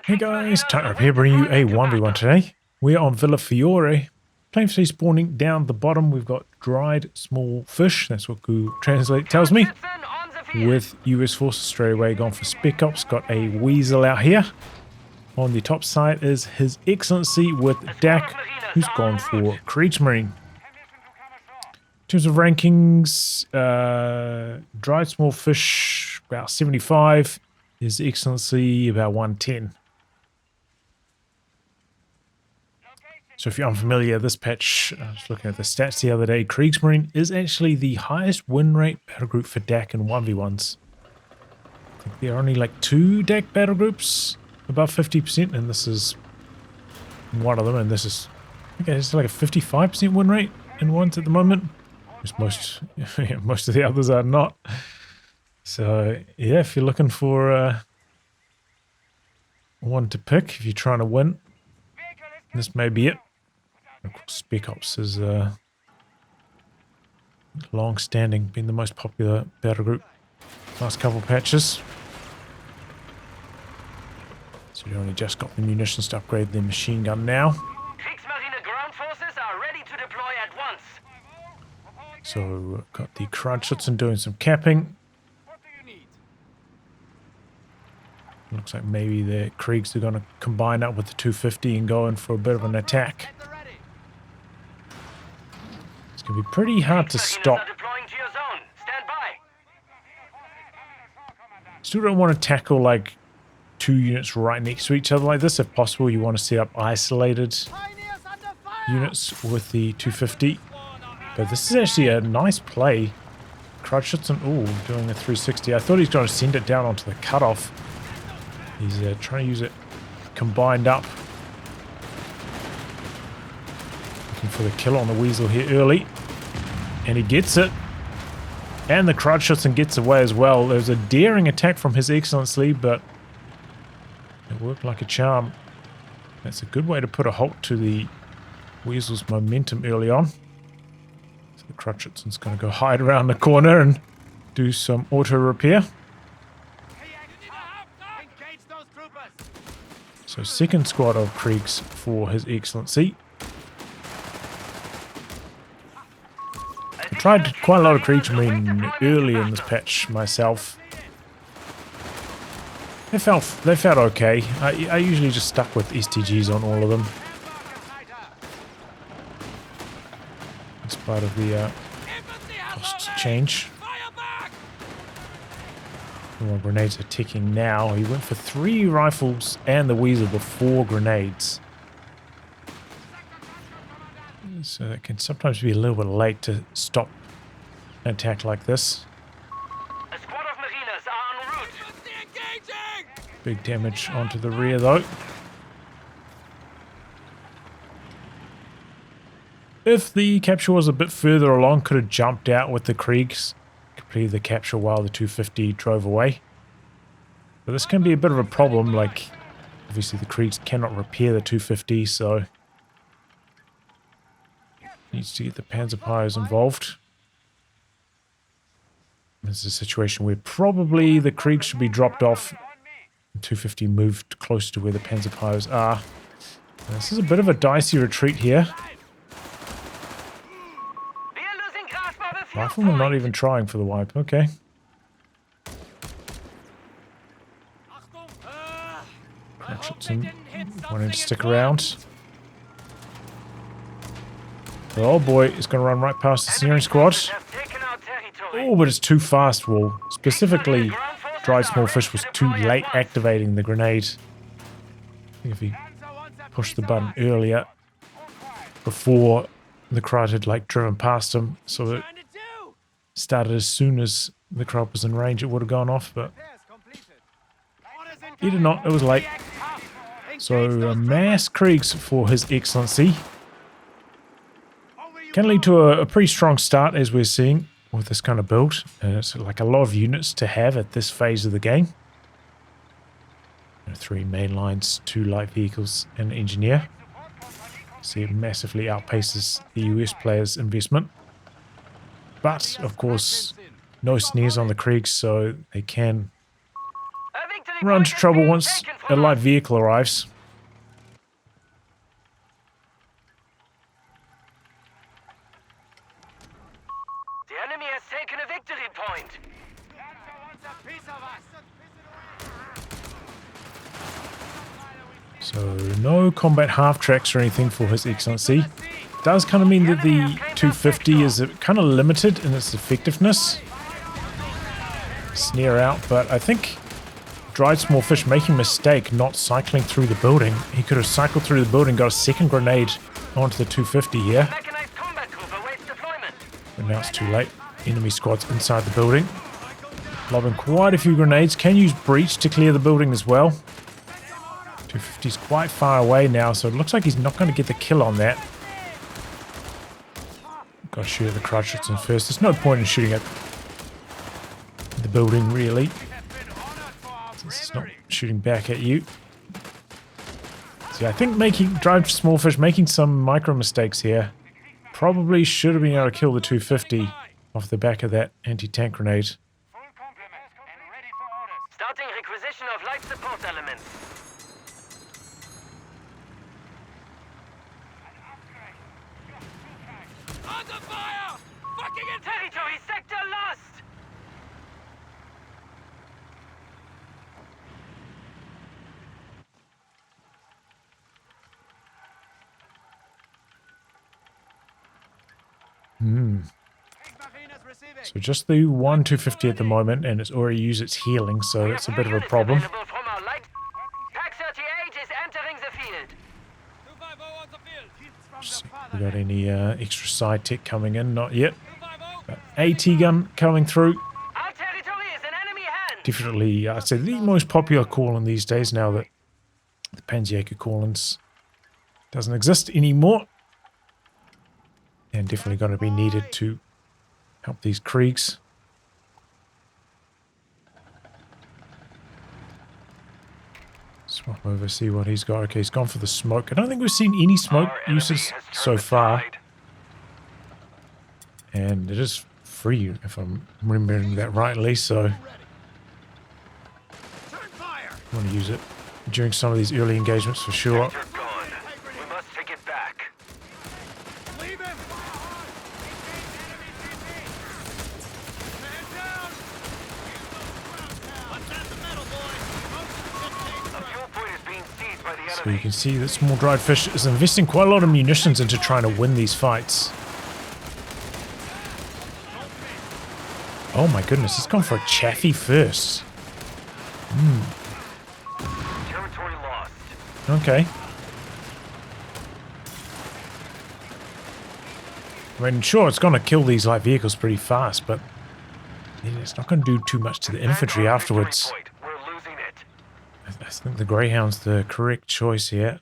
Hey guys, Tightrope here, bringing you a 1v1 today. We're on Villa Fiore. Playing for spawning down the bottom. We've got dried small fish. That's what Google Translate tells me. With US forces straight away gone for Spec Ops. Got a Weasel out here. On the top side is His Excellency with Dak, who's gone for Kriegsmarine. In terms of rankings, dried small fish about 75. His Excellency about 110. So if you're unfamiliar, this patch, I was looking at the stats the other day, Kriegsmarine is actually the highest win rate battle group for DAC in 1v1s. I think there are only like 2 DAC battle groups above 50%, and this is one of them, and this is, I think it's like a 55% win rate in ones at the moment. Most of the others are not. So yeah, if you're looking for one to pick, if you're trying to win, this may be it. Of course, Spec Ops is long-standing, been the most popular battle group last couple patches. So we only just got the munitions to upgrade their machine gun now. Kriegsmarine ground forces are ready to deploy at once. So got the Kriegsschützen doing some capping. Looks like maybe the Kriegs are going to combine up with the 250 and go in for a bit of an attack. It's going to be pretty hard to stop. Still don't want to tackle like 2 units right next to each other like this. If possible, you want to set up isolated units with the 250. But this is actually a nice play. Kriegsschützen, doing a 360. I thought he's going to send it down onto the cutoff. He's trying to use it combined up. Looking for the kill on the Weasel here early. And he gets it. And the Kriegsschützen gets away as well. There's a daring attack from His Excellency, but it worked like a charm. That's a good way to put a halt to the Weasel's momentum early on. So the Kriegsschützen's going to go hide around the corner and do some auto repair. So second squad of Kriegs for His Excellency. I tried quite a lot of Kriegsmarine early in this patch myself. They felt okay. I usually just stuck with STGs on all of them. In spite of the cost change. More grenades are ticking now. He went for 3 rifles and the Weasel before grenades. So that can sometimes be a little bit late to stop an attack like this. A squad of mariners are en route. Big damage onto the rear though. If the capture was a bit further along, could have jumped out with the Kriegs. Completed the capture while the 250 drove away. But this can be a bit of a problem, like obviously the Kriegs cannot repair the 250, so needs to get the Panzerpios involved. This is a situation where probably the Kriegs should be dropped off and 250 moved close to where the Panzerpios are. Now, this is a bit of a dicey retreat here. Rifleman not even trying for the wipe. Okay. Kriegsschützen wanting to stick around. Oh boy, it's going to run right past the steering squad. Oh, but it's too fast. Well, specifically, dried small fish was too late activating the grenade. I think if he pushed the button earlier, before the crowd had like driven past him, so that started as soon as the crowd was in range, it would have gone off, but he did not. It was late. So mass Kriegs for His Excellency. Can lead to a pretty strong start, as we're seeing with this kind of build. It's like a lot of units to have at this phase of the game. 3 main lines, 2 light vehicles, and an engineer. See, it massively outpaces the US players' investment. But, of course, no snares on the Kriegs, so they can run to trouble once a light vehicle arrives. The enemy has taken a victory point. So no combat half-tracks or anything for His Excellency. Does kind of mean that the 250 is kind of limited in its effectiveness. Snare out, but I think Dried Small Fish making a mistake not cycling through the building. He could have cycled through the building, got a second grenade onto the 250 here. Mechanized combat group awaits deployment. But now it's too late. Enemy squad's inside the building. Lobbing quite a few grenades. Can use breach to clear the building as well. 250's quite far away now, so it looks like he's not going to get the kill on that. Got to shoot at the Crutchets first. There's no point in shooting at the building, really. It's not shooting back at you. So I think Dried Small Fish making some micro mistakes here. Probably should have been able to kill the 250 off the back of that anti-tank grenade. Starting requisition of light support elements. Under fire! Fucking in territory! Sector lost! So just the one 250 at the moment, and it's already used its healing, so that's a bit of a problem. Pack 38 is entering the field. See if we got any extra side tech coming in? Not yet. But AT gun coming through. Our territory is in enemy hands. Definitely, I'd say the most popular call-in these days now that the Panzerjäger call-ins doesn't exist anymore. And definitely going to be needed to help these Kriegs. Swap over, see what he's got. Okay, he's gone for the smoke. I don't think we've seen any smoke uses so far. And it is free, if I'm remembering that rightly, so I want to use it during some of these early engagements for sure. We must take it back. So you can see that Small Dried Fish is investing quite a lot of munitions into trying to win these fights. Oh my goodness, it's gone for a Chaffy first. Territory lost. Okay. I mean, sure, it's going to kill these light vehicles pretty fast, but it's not going to do too much to the infantry afterwards. We're losing it. I think the Greyhound's the correct choice here.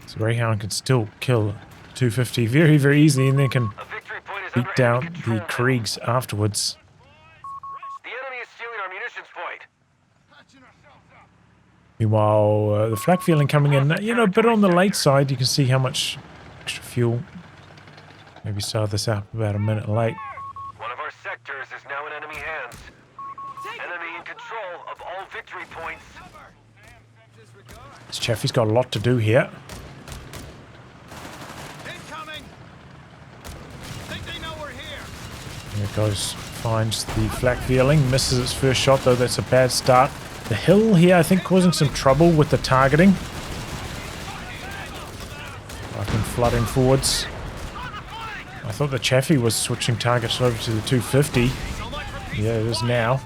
So Greyhound can still kill 250 very, very easily, and then can beat down the Kriegs afterwards. The enemy is stealing our munitions point. Meanwhile, the flak feeling coming in, a bit on the late side. You can see how much extra fuel. Maybe start this up about a minute late. One of our sectors is now in enemy hands. Enemy in control of all victory points. This Chaffy's got a lot to do here. Incoming. Think they know we're here. There it goes. Finds the flak feeling. Misses its first shot, though. That's a bad start. The hill here, I think, causing some trouble with the targeting. I've been flooding forwards. I thought the Chaffy was switching targets over to the 250. Yeah, it is now.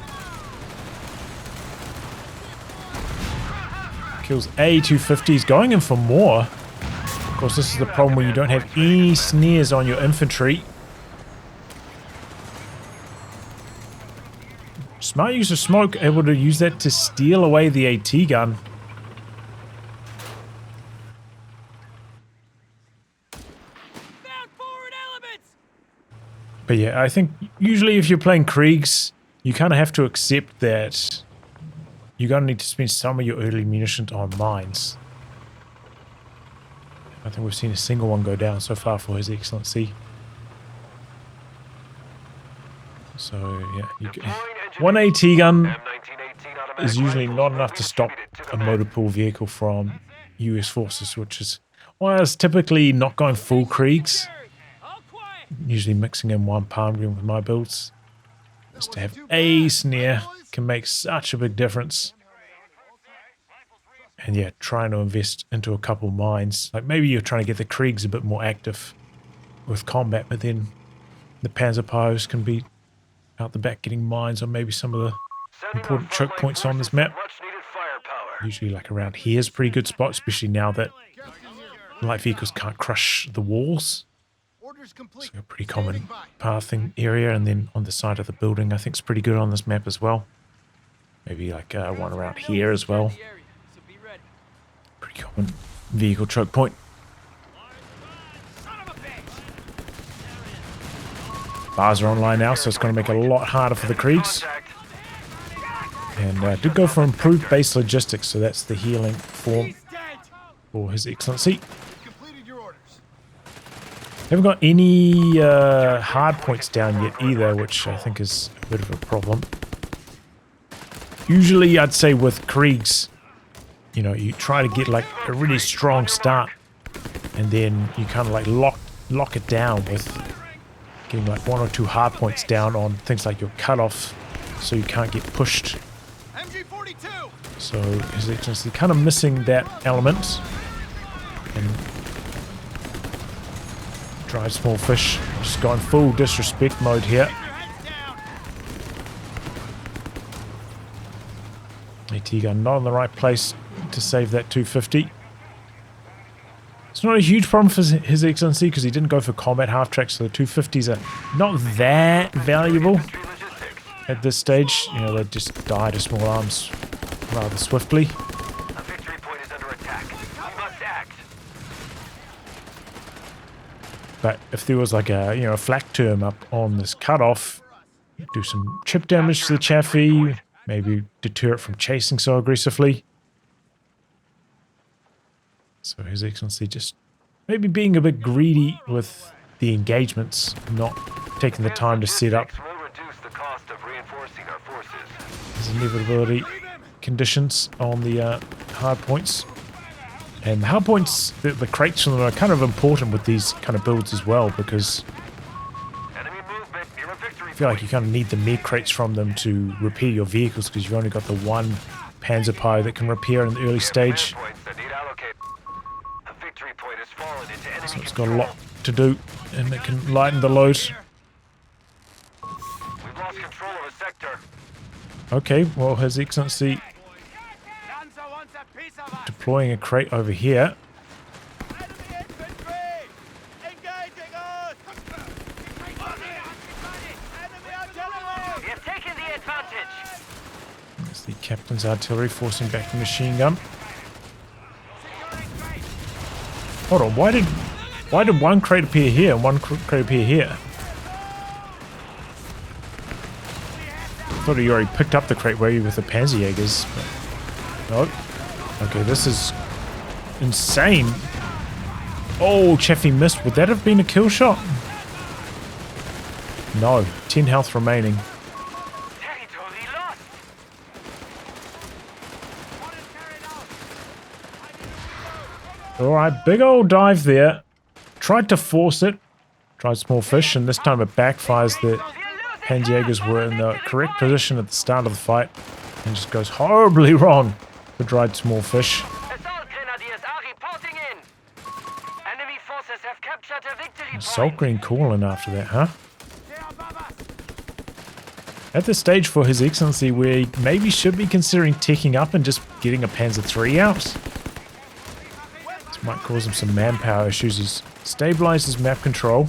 Kills a 250. He's going in for more. Of course, this is the problem when you don't have any snares on your infantry. Smart use of smoke, able to use that to steal away the AT gun. But yeah, I think usually if you're playing Kriegs, you kind of have to accept that you're going to need to spend some of your early munitions on mines. I think we've seen a single one go down so far for His Excellency. So yeah, you get one AT gun is usually not enough to stop a motor pool vehicle from US forces, which is why I was typically not going full Kriegs, usually mixing in one Palmgren with my builds. Just to have a snare can make such a big difference. And yeah, trying to invest into a couple mines. Like maybe you're trying to get the Kriegs a bit more active with combat, but then the Panzerpios can be out the back getting mines on maybe some of the important choke points on this map. Usually like around here is a pretty good spot, especially now that light vehicles can't crush the walls. So a pretty common pathing area, and then on the side of the building I think is pretty good on this map as well. Maybe like one around here as well. Pretty common vehicle choke point. Bars are online now, so it's going to make it a lot harder for the Kriegs. And did go for improved base logistics, so that's the healing form for His Excellency. Haven't got any hard points down yet either, which I think is a bit of a problem. Usually I'd say with Kriegs, you know, you try to get like a really strong start, and then you kind of like lock it down with getting like 1 or 2 hard points down on things like your cutoff, so you can't get pushed. So His Excellency kind of missing that element. And drive small fish, just going full disrespect mode here. AT gun not in the right place to save that 250. It's not a huge problem for His Excellency because he didn't go for combat half track, so the 250s are not that valuable at this stage. You know, they just die to small arms rather swiftly. A victory point is under attack. We must act. But if there was like a, you know, a flak term up on this cutoff, do some chip damage to the Chaffy, maybe deter it from chasing so aggressively. So His Excellency just maybe being a bit greedy with the engagements, not taking the time to set up his inevitability conditions on the hard points. And the hard points, the crates from them are kind of important with these kind of builds as well, because I feel like you kind of need the med crates from them to repair your vehicles, because you've only got the one Panzerpie that can repair in the early stage. So it's got a lot to do, and it can lighten the load. We've lost control of a sector. Okay, well, His Excellency deploying a crate over here. There's the captain's artillery forcing back the machine gun. Hold on, why did one crate appear here and one crate appear here? I thought he already picked up the crate where you with the Panzerjägers, but no. Okay, this is insane. Oh, Chaffy missed. Would that have been a kill shot? No, 10 health remaining. Alright, big old dive there. Tried to force it. Tried small fish, and this time it backfires. The Panzerjägers were in the correct position at the start of the fight, and just goes horribly wrong for dried small fish. Assault Green calling after that, huh? At this stage for His Excellency, we maybe should be considering ticking up and just getting a Panzer III out. This might cause him some manpower issues. He's stabilized his map control.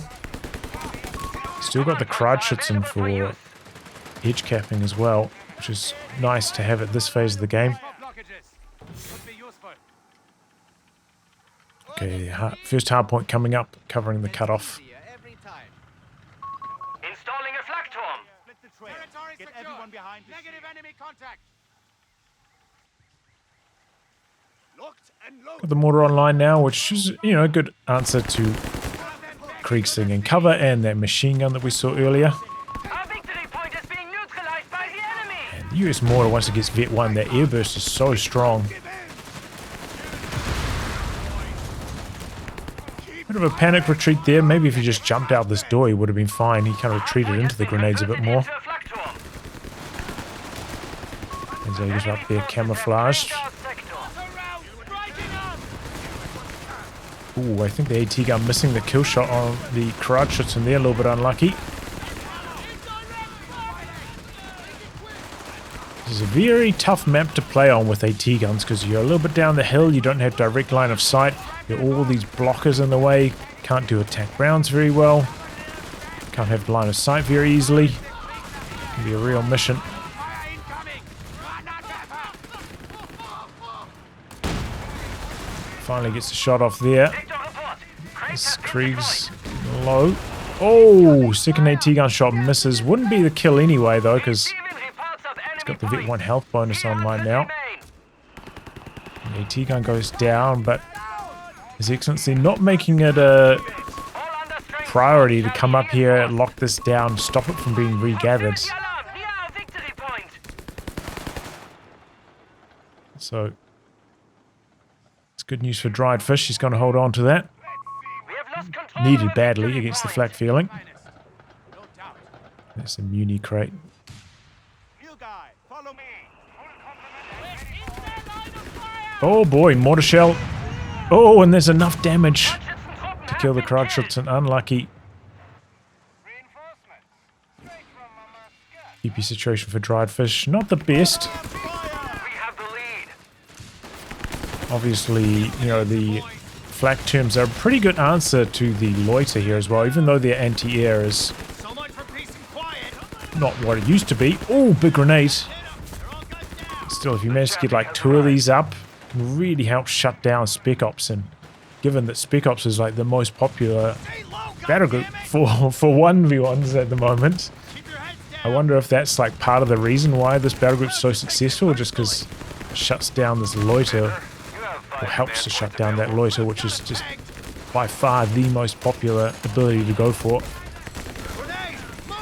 Still got the Kriegsmarine for edge capping as well, which is nice to have at this phase of the game. Okay, first hard point coming up, covering the cutoff. Installing a flak torm. Get everyone behind. Negative enemy contact. Got the mortar online now, which is, you know, a good answer to Kriegsing and cover and that machine gun that we saw earlier. Our victory point is being neutralized by the enemy. And US mortar, once it gets Vet 1, that airburst is so strong. Bit of a panic retreat there. Maybe if he just jumped out this door, he would have been fine. He kind of retreated into the grenades a bit more. And so he's up there camouflaged. Ooh, I think the AT gun missing the kill shot on the Karate in there. A little bit unlucky. This is a very tough map to play on with AT guns because you're a little bit down the hill. You don't have direct line of sight. There are all these blockers in the way. Can't do attack rounds very well. Can't have line of sight very easily. It can be a real mission. Finally gets a shot off there. This Krieg's low. Oh, second AT gun shot misses. Wouldn't be the kill anyway though, because it's got the Vet 1 health bonus online now. The AT gun goes down, but His Excellency not making it a priority to come up here, lock this down, stop it from being regathered. So it's good news for dried fish. He's going to hold on to that. Needed badly against the flak feeling. That's a muni crate. Oh boy, mortar shell. Oh, and there's enough damage to kill the Kriegsmarine. Unlucky. EP situation for dried fish. Not the best. Obviously, you know, the flak terms are a pretty good answer to the loiter here as well, even though their anti-air is not what it used to be. Oh, big grenade. Still, if you manage to get like 2 of these up, it can really help shut down Spec Ops. And given that Spec Ops is like the most popular battle group for 1v1s at the moment, I wonder if that's like part of the reason why this battle group is so successful, just because it shuts down this loiter, or helps to shut down that loiter, which is just by far the most popular ability to go for.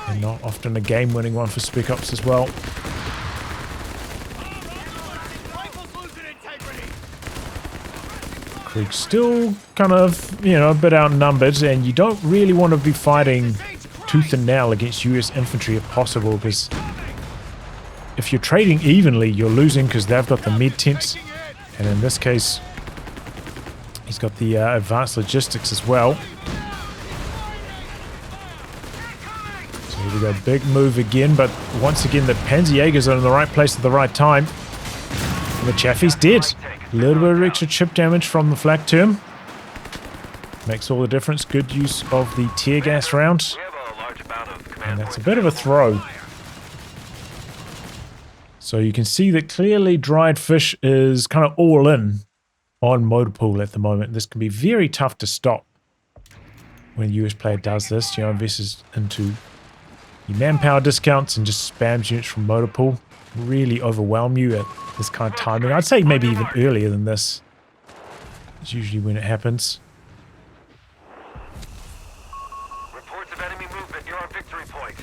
And not often a game-winning one for Spec Ops as well. Krieg's still kind of, you know, a bit outnumbered, and you don't really want to be fighting tooth and nail against US infantry if possible, because if you're trading evenly, you're losing because they've got the med tents, and in this case, he's got the advanced logistics as well. So here we go, big move again, but once again the Panzerjägers are in the right place at the right time. And the Chaffy's dead. A little bit of extra chip damage from the flak term. Makes all the difference. Good use of the tear gas round. And that's a bit of a throw. So you can see that clearly dried fish is kind of all in on motor pool at the moment. This can be very tough to stop when a US player does this. You know, invests into the manpower discounts and just spams units from motor pool. Really overwhelm you at this kind of timing. I'd say maybe even earlier than this. It's usually when it happens. Reports of enemy movement near our victory point.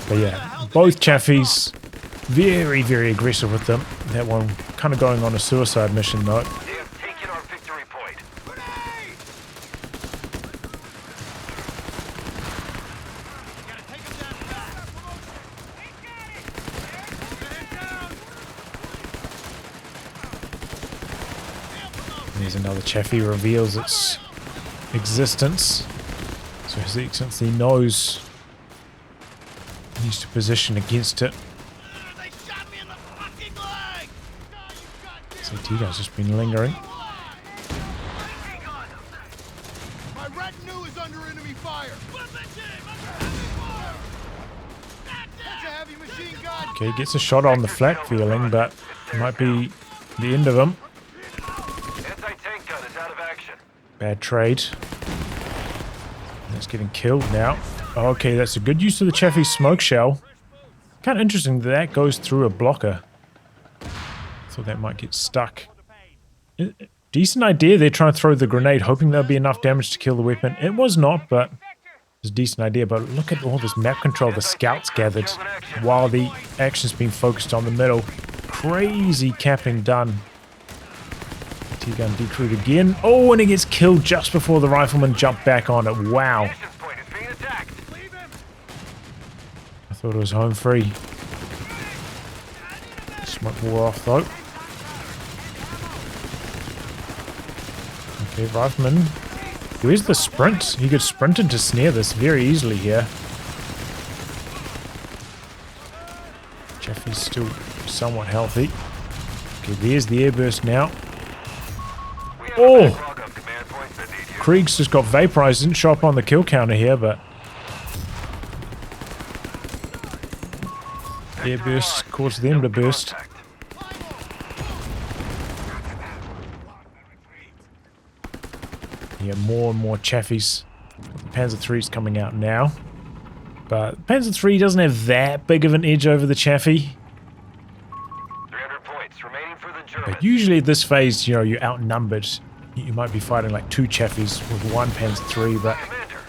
But yeah, both Chaffys very, very aggressive with them. That one kind of going on a suicide mission though. They have taken our victory point. There's another Chaffy reveals its existence. So His Excellency knows he needs to position against it. So Tito's just been lingering. My retinue is under enemy fire. Okay, gets a shot on the flak feeling, but it might be the end of him. Anti-tank gun is out of action. Bad trade. It's getting killed now. Okay, that's a good use of the Chaffy smoke shell. Kind of interesting that that goes through a blocker. Thought that might get stuck. Decent idea. They're trying to throw the grenade, hoping there'll be enough damage to kill the weapon. It was not, but It's a decent idea, but look at all this map control the scouts gathered while the action's been focused on the middle. Crazy capping done. T-gun decrewed again. Oh, and he gets killed just before the rifleman jumped back on it. Wow. I thought it was home free. Smoke wore off though. Okay, rifleman. Where's the sprint? He could sprint into snare this very easily here. Chaffy's still somewhat healthy. Okay, there's the airburst now. Oh! Krieg's just got vaporized. Didn't show up on the kill counter here, but airburst caused them to burst. Yeah, more and more Chaffys. Panzer III's coming out now. But Panzer III doesn't have that big of an edge over the Chaffy. 300 points remaining for the Germans. But usually at this phase, you know, you're outnumbered. You might be fighting like 2 Chaffys with 1 Panzer III, but Commander,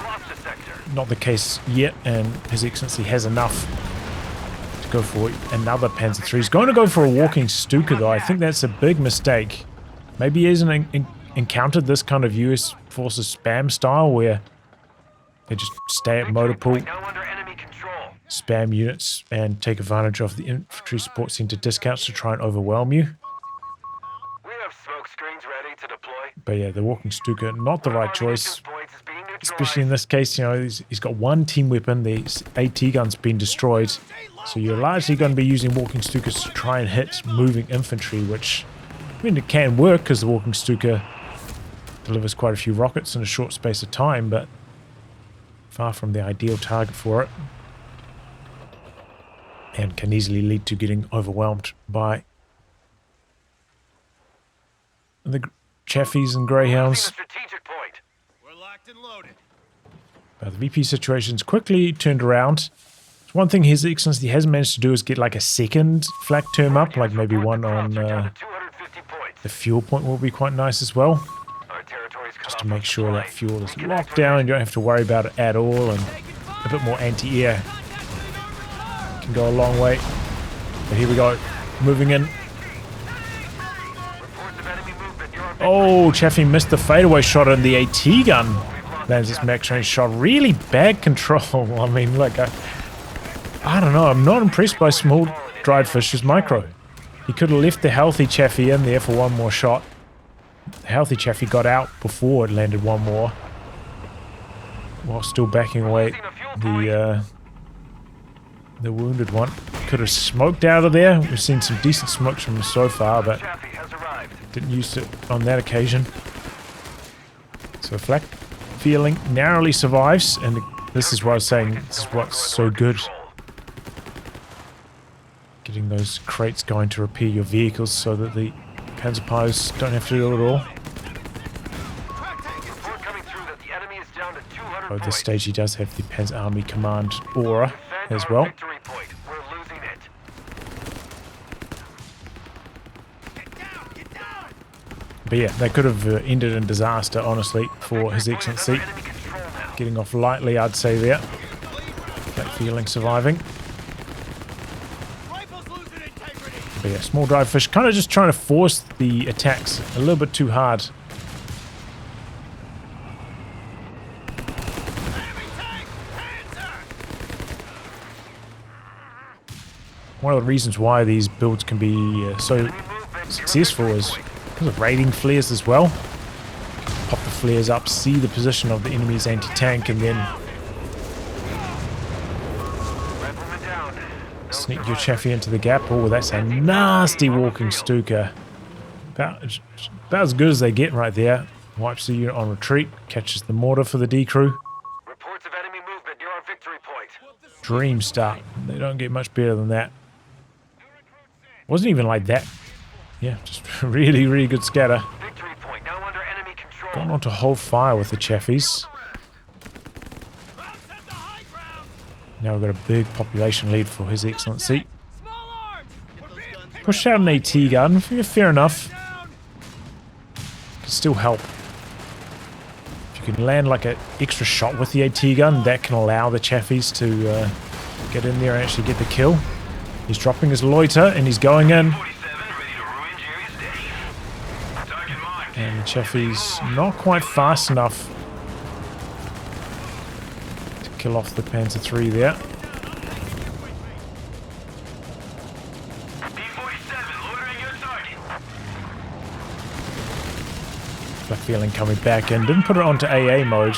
lost the sector. not the case yet, and His Excellency has enough to go for another Panzer III. He's going to go for a walking Stuka though. I think that's a big mistake. Maybe he hasn't encountered this kind of US forces spam style where they just stay at motor pool, Now under enemy control. spam units, and take advantage of the infantry support center discounts to try and overwhelm you. We have smoke screens ready to deploy. But yeah, the walking Stuka, not the right choice. Points is being Especially in this case, you know, he's got 1 team weapon, the AT gun's been destroyed. So you're largely going to be using walking Stukas to try and hit moving infantry, which, I mean, it can work because the walking Stuka delivers quite a few rockets in a short space of time, but far from the ideal target for it. And can easily lead to getting overwhelmed by the Chaffys and Greyhounds. strategic point. We're locked and loaded. But the VP situation's quickly turned around. One thing His Excellency has managed to do is get like a second flak term up, like maybe one on We're down to 250 points. the fuel point will be quite nice as well. Our territory's cut Just off to make from sure that supply. fuel is locked down and you don't have to worry about it at all, and a bit more anti-air can go a long way. But here we go, moving in. Reports of enemy movement. You're on Oh, Chaffy missed the fadeaway shot on the AT gun. Lands this max range shot. Really bad control. I mean, look, I don't know. I'm not impressed by small dried fish's micro. He could have left the healthy Chaffy in there for one more shot. The healthy Chaffy got out before it landed one more, while still backing away the wounded one. Could have smoked out of there. We've seen some decent smokes from him so far, but Chaffy has arrived. didn't use it on that occasion. So flak feeling narrowly survives, and this is what I was saying. This is what's so good. Getting those crates going to repair your vehicles so that the Panzer pilots don't have to do it all. Report coming through that the enemy is down to 200 At points. this stage, he does have the Panzer Army Command aura Defend as our well. victory point. We're losing it. But yeah, they could have ended in disaster, honestly, for His Excellency. Enemy control now. Getting off lightly, I'd say there. That feeling surviving. Rifles losing integrity. But yeah, small drive fish kind of just trying to force the attacks a little bit too hard. Enemy tank. Panzer. One of the reasons why these builds can be so successful is because of raiding flares as well. Pop the flares up, see the position of the enemy's anti-tank, and then Rifleman down. No sneak your survivors. Chaffy into the gap. Oh, that's a nasty walking Stuka. About as good as they get right there. Wipes the unit on retreat, catches the mortar for the decrew. Reports of enemy movement near our victory point. Dream start. They don't get much better than that. Wasn't even like that. Yeah, just really, really good scatter. Victory point now under enemy control. Going on to hold fire with the Chaffys. Routes at the high ground. Now we've got a big population lead for His Excellency. Small arms. We're being picked Push out an AT gun. Fair enough. down. Can still help. If you you can land like an extra shot with the AT gun, that can allow the Chaffies to get in there and actually get the kill. He's dropping his loiter and he's going in. And the Chaffy's not quite fast enough to kill off the Panzer III there. Black feeling coming back in. Didn't put it onto AA mode.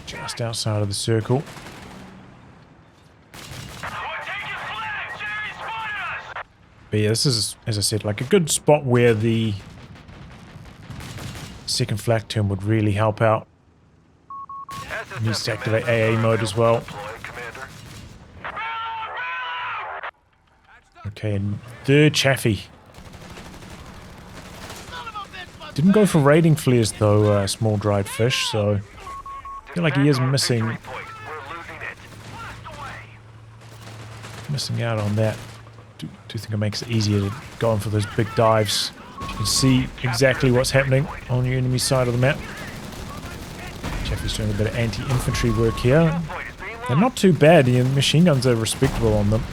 Just outside of the circle. But yeah, this is, as I said, like a good spot where the second flak term would really help out. Needs to activate AA mode as well. Okay, and third Chaffy. Didn't go for raiding flares though, small dried fish, so I feel like he is missing out on that. Do think it makes it easier to go in for those big dives. You can see exactly what's happening on your enemy side of the map. Chaffy's doing a bit of anti-infantry work here. They're not too bad, the machine guns are respectable on them.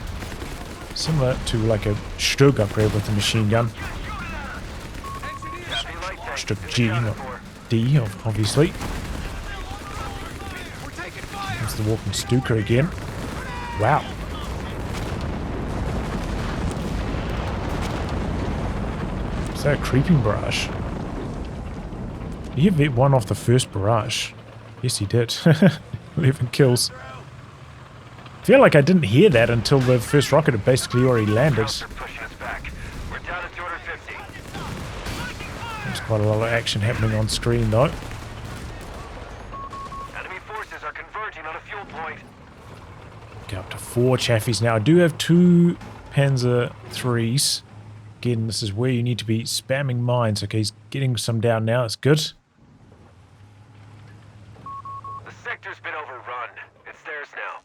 Similar to like a Stug upgrade with the machine gun. Stug G, not D, obviously. There's the walking Stuka again. Wow. Is that a creeping barrage? Did he hit one off the first barrage? Yes, he did. 11 kills. I feel like I didn't hear that until the first rocket had basically already landed. There's quite a lot of action happening on screen though. Enemy forces are converging on a fuel point. Go up to 4 Chaffies now. I do have 2 Panzer IIIs. Again, this is where you need to be spamming mines. Okay, he's getting some down now. That's good. The sector's been overrun. It's theirs now.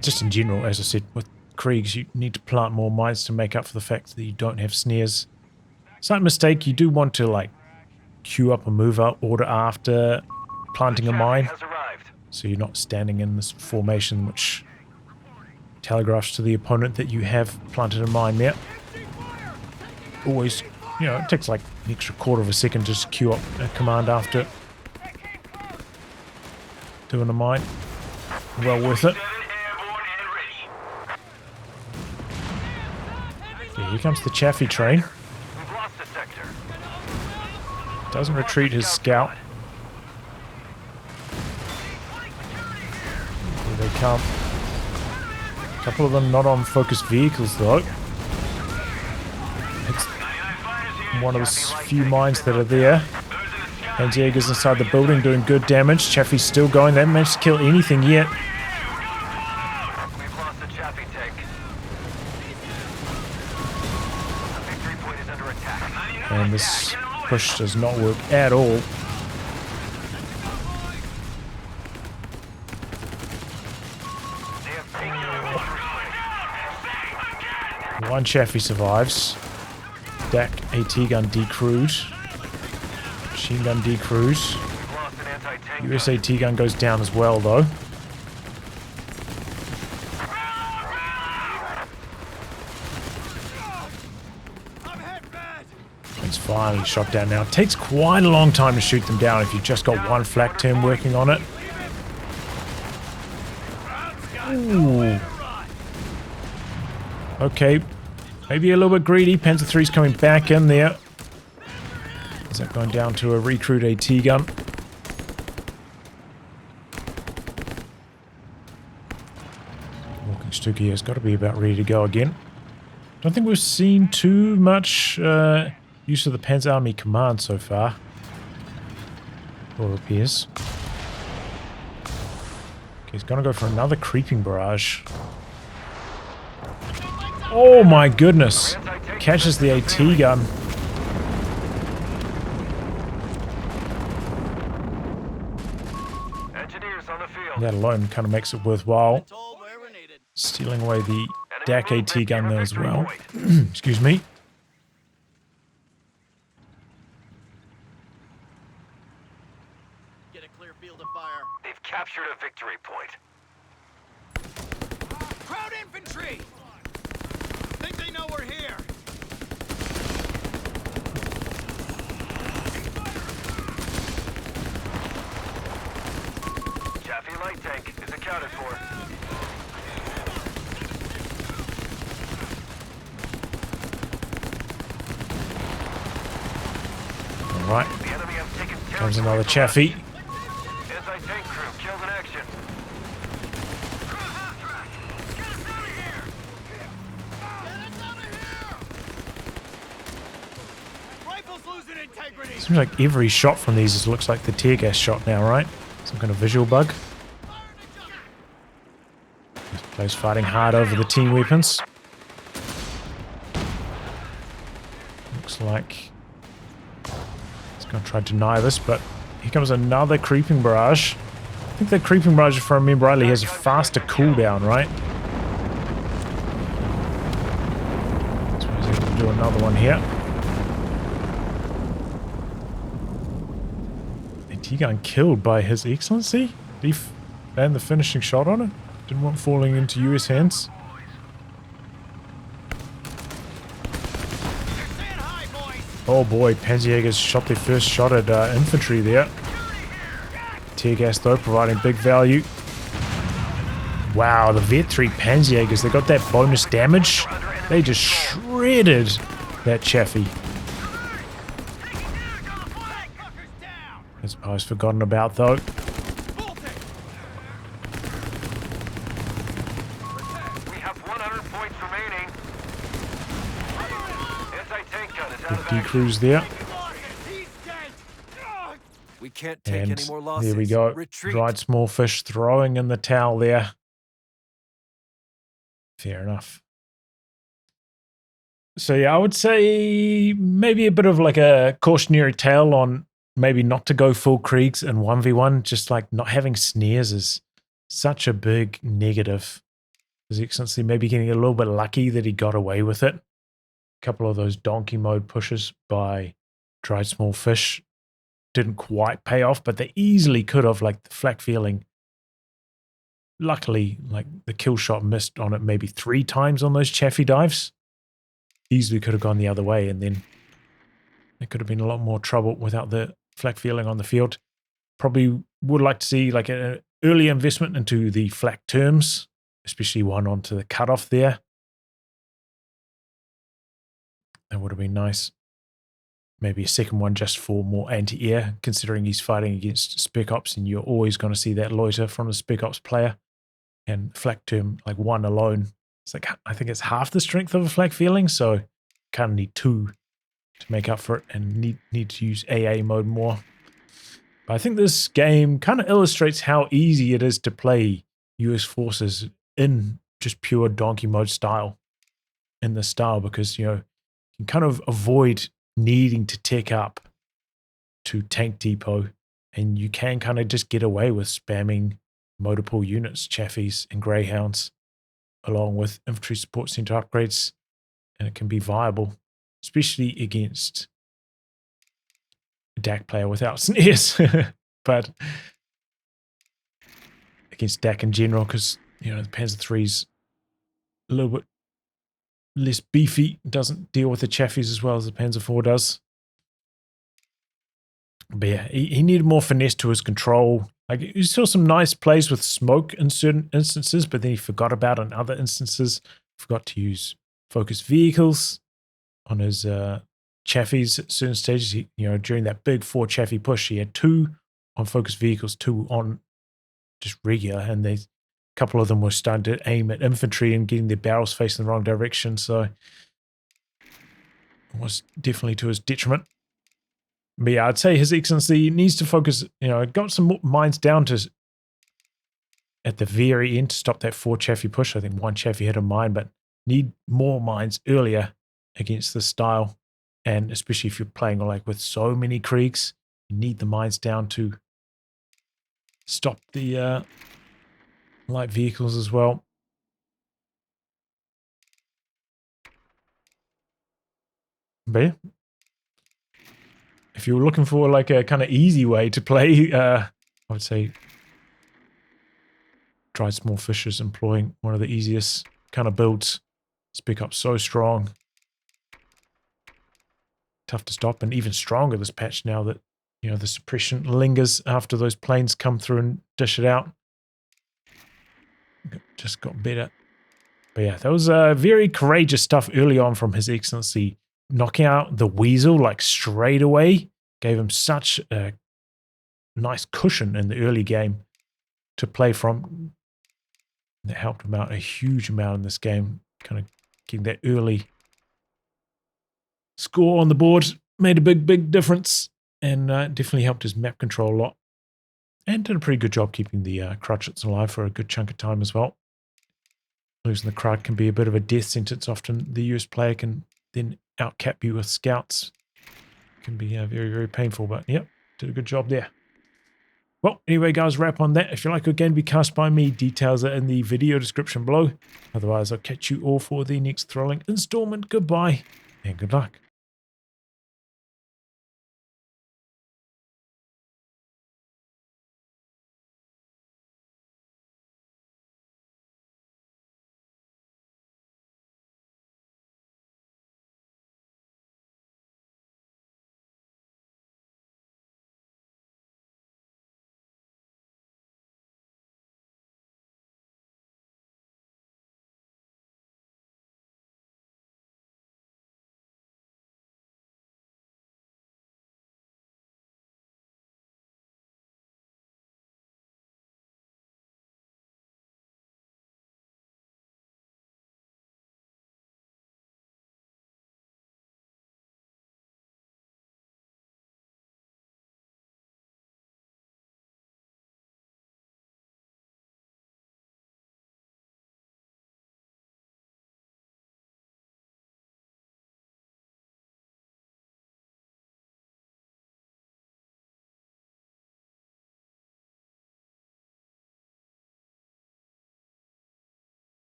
Just in general, as I said, with Kriegs, you need to plant more mines to make up for the fact that you don't have snares. Slight mistake, you do want to like queue up a move up order after planting a mine. So you're not standing in this formation which telegraphs to the opponent that you have planted a mine there. Always, you know, it takes like an extra quarter of a second just to queue up a command after doing a mine. Well worth it. Yeah, here comes the Chaffy train. Doesn't retreat his scout. Here they come. A couple of them not on focused vehicles though. It's one of the few mines that are there. Panzerjäger's inside the building doing good damage. Chaffy's still going. They haven't managed to kill anything yet. We've lost the Chaffy tank. The victory point is under attack. And this push does not work at all. One Chaffy survives. DAC AT gun decrewed. Machine gun decrewed. US AT gun goes down as well though. He's finally shot down now. It takes quite a long time to shoot them down if you've just got one flak term working on it. Ooh. Okay, maybe a little bit greedy. Panzer III's coming back in there. Is that going down to a recruit AT gun? Walking Stuka has got to be about ready to go again. Don't think we've seen too much use of the Panzer Army command so far. Or appears. Okay, he's going to go for another creeping barrage. Oh my goodness. Catches the AT gun. on the field. That alone kind of makes it worthwhile. Told where we're needed. Stealing away the Enemy DAC movement AT gun near there as victory well. point. Excuse me. Get a clear field of fire. They've captured a victory point. Crowd infantry! Think they know we're here. Chaffy light tank is accounted for. All right. The enemy has taken Comes territory another from Chaffy. us. Anti-tank crew killed in action. Rifles losing integrity. Seems like every shot from these looks like the tear gas shot now, right? Some kind of visual bug. This player's fighting hard over the team weapons. Looks like he's going to try to deny this, but here comes another creeping barrage. I think that creeping barrage, if I remember rightly, has a faster cooldown, right? So he's able to do another one here. T-gun killed by His Excellency? Did he land the finishing shot on it? Didn't want falling into US hands. Oh boy, Panzerjägers shot their first shot at infantry there. Tear gas though, providing big value. Wow, the Vet 3 Panzerjägers, they got that bonus damage. They just shredded that Chaffy. That's I was forgotten about though. We have 100 points remaining. Anti-tank gun is out of action. Decruise there. We can't take And any more losses. there we go. Retreat. Dried small fish throwing in the towel there. Fair enough. So yeah, I would say maybe a bit of like a cautionary tale on maybe not to go full Kriegs in 1v1. Just like not having snares is such a big negative. His Excellency maybe getting a little bit lucky that he got away with it. A couple of those donkey mode pushes by dried small fish didn't quite pay off, but they easily could have, like the flak feeling. Luckily, like the kill shot missed on it maybe 3 times on those Chaffy dives. Easily could have gone the other way, and then there could have been a lot more trouble without the flak feeling on the field. Probably would like to see like an early investment into the flak terms, especially one onto the cutoff there. That would have been nice. Maybe a second one just for more anti-air, considering he's fighting against Spec Ops, and you're always going to see that loiter from the Spec Ops player. And flak term, like one alone, it's like, I think it's half the strength of a flak feeling, so kind of need 2 to make up for it, and need to use AA mode more. But I think this game kind of illustrates how easy it is to play US forces in just pure donkey mode style, in this style, because, you know, you can kind of avoid needing to tick up to tank depot, and you can kind of just get away with spamming motor pool units, Chaffies and Greyhounds, along with infantry support center upgrades, and it can be viable, especially against a DAC player without snares, but against DAC in general, because, you know, the Panzer III's a little bit less beefy, doesn't deal with the Chaffies as well as the Panzer IV does. But yeah, he needed more finesse to his control. Like, you saw some nice plays with smoke in certain instances, but then he forgot about it in other instances. Forgot to use focused vehicles on his Chaffies at certain stages. He, you know, during that big 4 Chaffy push, he had 2 on focused vehicles, 2 on just regular, and a couple of them were starting to aim at infantry and getting their barrels facing the wrong direction, so it was definitely to his detriment. But yeah, I'd say His Excellency needs to focus, you know, got some more mines down to at the very end to stop that 4 Chaffy push. I think 1 Chaffy hit a mine, but need more mines earlier against this style. And especially if you're playing like with so many Kriegs, you need the mines down to stop the light vehicles as well. But yeah, if you were looking for like a kind of easy way to play, I would say try small fishers, employing one of the easiest kind of builds. It's pick up so strong. Tough to stop, and even stronger this patch now that, you know, the suppression lingers after those planes come through and dish it out. Just got better. But yeah, that was very courageous stuff early on from His Excellency. Knocking out the Weasel like straight away gave him such a nice cushion in the early game to play from. That helped him out a huge amount in this game. Kind of getting that early score on the board made a big difference, and definitely helped his map control a lot. And did a pretty good job keeping the Crutchets alive for a good chunk of time as well. Losing the crowd can be a bit of a death sentence. Often the US player can then outcap you with scouts. Can be very painful, but yep, did a good job there. Well, anyway, guys, wrap on that. If you like a game to be cast by me, details are in the video description below. Otherwise, I'll catch you all for the next thrilling installment. Goodbye, and good luck.